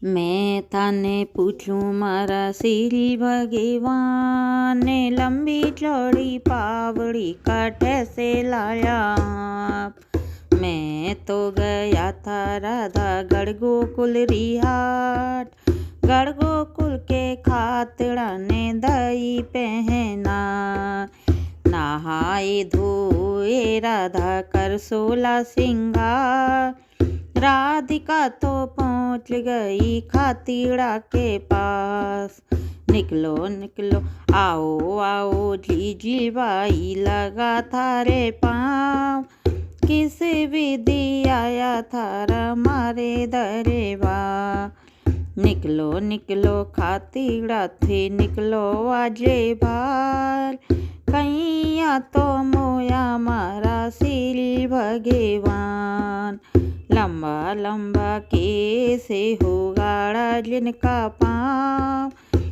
मैं थाने पूछूं मारा श्री भगवान ने लंबी चौड़ी पावड़ी काठे से लाया आप। मैं तो गया था राधा गढ़ गोकुल रिहाट, गढ़ गोकुल के खातिड़ा ने दई पहना। नहाए धोए राधा कर सोला सिंगार, राधिका तो पहुँच गई खातिड़ा के पास। निकलो निकलो आओ आओ झीझी बाई लगा थारे पाँव, किस विधि आया थारा मारे दरेबा। निकलो निकलो खातिड़ा थे निकलो आजे बार, कैया तो मोया मारा श्री भगवान। लंबा लंबा कैसे हो गाड़ा जिनका पाँव,